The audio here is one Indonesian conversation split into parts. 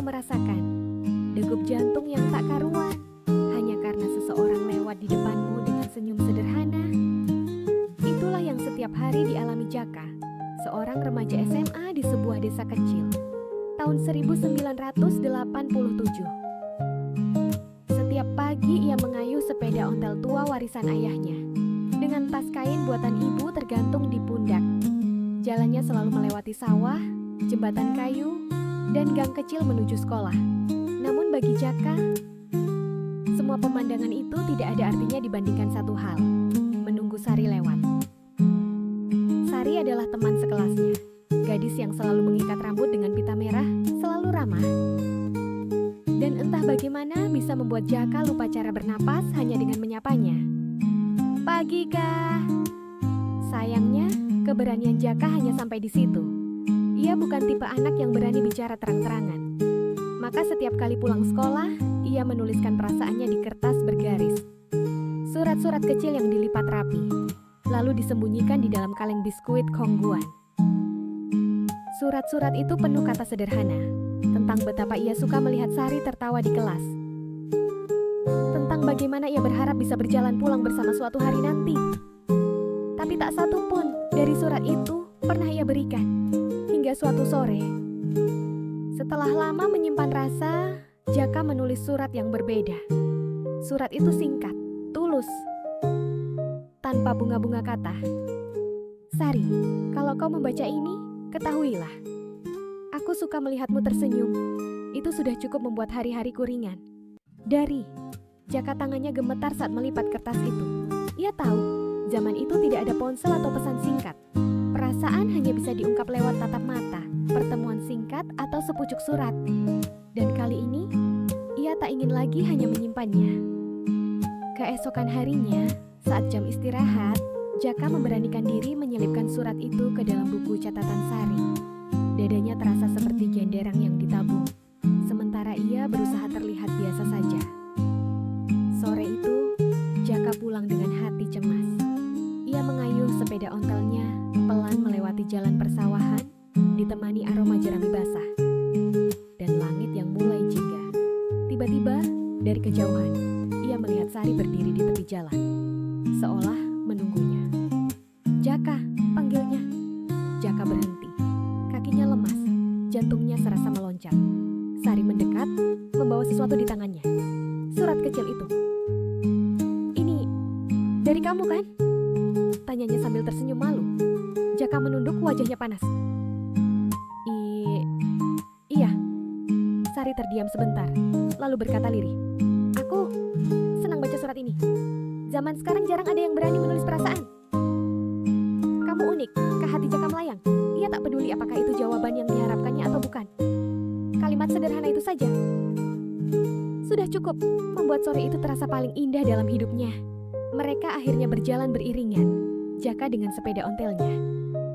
merasakan degup jantung yang tak karuan hanya karena seseorang lewat di depanmu dengan senyum sederhana. Itulah yang setiap hari dialami Jaka, seorang remaja SMA di sebuah desa kecil, tahun 1987. Setiap pagi ia mengayuh sepeda ontel tua warisan ayahnya, dengan tas kain buatan ibu tergantung di pundak. Jalannya selalu melewati sawah, jembatan kayu, dan gang kecil menuju sekolah. Namun bagi Jaka, semua pemandangan itu tidak ada artinya dibandingkan satu hal: menunggu Sari lewat. Sari adalah teman sekelasnya, gadis yang selalu mengikat rambut dengan pita merah, selalu ramah. Dan entah bagaimana bisa membuat Jaka lupa cara bernapas hanya dengan menyapanya. Pagi kah? Sayangnya, keberanian Jaka hanya sampai di situ. Ia bukan tipe anak yang berani bicara terang-terangan. Maka setiap kali pulang sekolah, ia menuliskan perasaannya di kertas bergaris. Surat-surat kecil yang dilipat rapi, lalu disembunyikan di dalam kaleng biskuit Kongguan. Surat-surat itu penuh kata sederhana, tentang betapa ia suka melihat Sari tertawa di kelas. Tentang bagaimana ia berharap bisa berjalan pulang bersama suatu hari nanti. Tapi tak satu pun dari surat itu pernah ia berikan. Hingga suatu sore, setelah lama menyimpan rasa, Jaka menulis surat yang berbeda. Surat itu singkat, tulus, tanpa bunga-bunga kata. Sari, kalau kau membaca ini, ketahuilah, aku suka melihatmu tersenyum. Itu sudah cukup membuat hari-hariku ringan. Dari Jaka tangannya gemetar saat melipat kertas itu. Ia tahu, zaman itu tidak ada ponsel atau pesan singkat. Perasaan hanya bisa diungkap lewat tatap mata, pertemuan singkat, atau sepucuk surat. Dan kali ini, ia tak ingin lagi hanya menyimpannya. Keesokan harinya, saat jam istirahat, Jaka memberanikan diri menyelipkan surat itu ke dalam buku catatan Sari. Dadanya terasa seperti genderang yang ditabung, sementara ia berusaha terlihat biasa saja. Sore itu, Jaka pulang dengan hati cemas. Ia mengayuh sepeda ontelnya, pelan melewati jalan persawahan, ditemani aroma jerami basah, dan langit yang mulai jingga. Tiba-tiba, dari kejauhan, ia melihat Sari berdiri di tepi jalan, seolah menunggunya. Jaka, panggilnya. Jaka berhenti. Kakinya lemas, jantungnya serasa meloncat. Sari mendekat, membawa sesuatu di tangannya. Surat kecil itu. Ini dari kamu kan? Tanyanya sambil tersenyum malu. Jaka menunduk, wajahnya panas. Iya. Sari terdiam sebentar, lalu berkata lirih. Aku senang baca surat ini. Zaman sekarang jarang ada yang berani menulis perasaan. Kamu unik, ke hati Jaka melayang. Ia tak peduli apakah itu jawaban yang diharapkannya atau bukan. Kalimat sederhana itu saja sudah cukup membuat sore itu terasa paling indah dalam hidupnya. Mereka akhirnya berjalan beriringan, Jaka dengan sepeda ontelnya.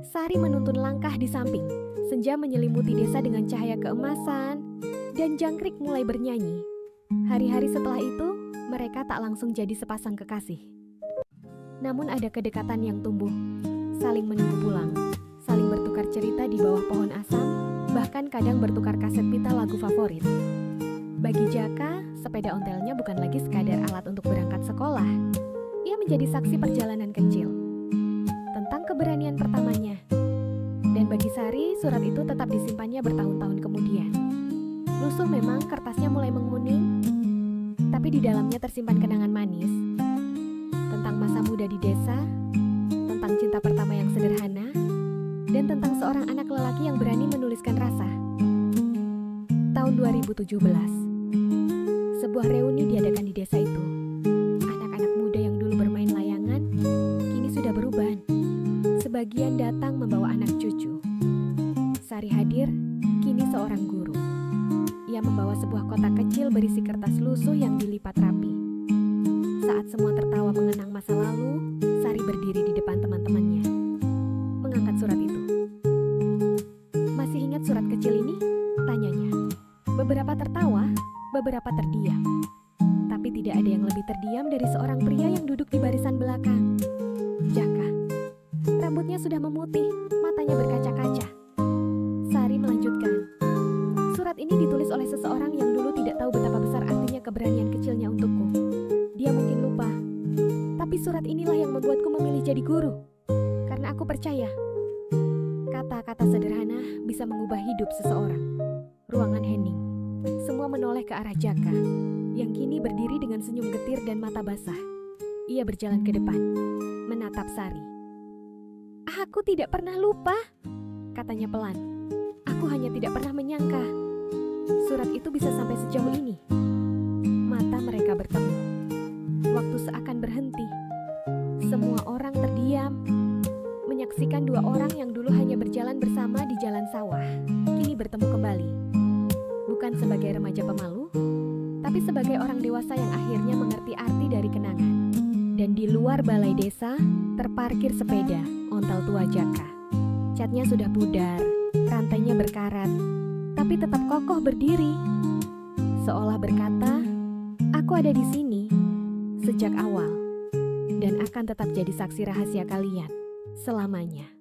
Sari menuntun langkah di samping. Senja menyelimuti desa dengan cahaya keemasan, dan jangkrik mulai bernyanyi. Hari-hari setelah itu, mereka tak langsung jadi sepasang kekasih. Namun ada kedekatan yang tumbuh, saling menunggu pulang, saling bertukar cerita di bawah pohon asam, bahkan kadang bertukar kaset pita lagu favorit. Bagi Jaka, sepeda ontelnya bukan lagi sekadar alat untuk berangkat sekolah. Ia menjadi saksi perjalanan kecil, tentang keberanian pertamanya. Dan bagi Sari, surat itu tetap disimpannya bertahun-tahun kemudian. Lusuh memang, kertasnya mulai menguning, tapi di dalamnya tersimpan kenangan manis. Tentang masa muda di desa, tentang cinta pertama yang sederhana, dan tentang seorang anak lelaki yang berani menuliskan rasa. Tahun 2017, sebuah reuni diadakan di desa itu. Anak-anak muda yang dulu bermain layangan, kini sudah beruban. Sebagian datang membawa anak cucu. Sari hadir, kini seorang guru. Ia membawa sebuah kotak kecil berisi kertas lusuh yang dilipat rapi. Saat semua tertawa mengenang masa lalu, Sari berdiri di depan teman-temannya, mengangkat surat itu. Masih ingat surat kecil ini? Tanyanya. Beberapa tertawa, beberapa terdiam. Tapi tidak ada yang lebih terdiam dari seorang pria yang duduk di barisan belakang. Jaka. Rambutnya sudah memutih, matanya berkaca-kaca. Sari melanjutkan. Surat ini ditulis oleh seseorang yang dulu tidak tahu betapa besar artinya keberanian kecilnya untukku. Dia mungkin lupa, tapi surat inilah yang membuatku memilih jadi guru. Karena aku percaya, kata-kata sederhana bisa mengubah hidup seseorang. Ruangan hening. Semua menoleh ke arah Jaka, yang kini berdiri dengan senyum getir dan mata basah. Ia berjalan ke depan, menatap Sari. "Aku tidak pernah lupa," katanya pelan. "Aku hanya tidak pernah menyangka surat itu bisa sampai sejauh ini." Mata mereka bertemu. Waktu seakan berhenti. Semua orang terdiam, menyaksikan dua orang yang dulu hanya berjalan bersama di jalan sawah, kini bertemu kembali. Bukan sebagai remaja pemalu, tapi sebagai orang dewasa yang akhirnya mengerti arti dari kenangan. Dan di luar balai desa, terparkir sepeda ontel tua Jaka. Catnya sudah pudar, rantainya berkarat, tapi tetap kokoh berdiri. Seolah berkata, "Aku ada di sini sejak awal dan akan tetap jadi saksi rahasia kalian selamanya."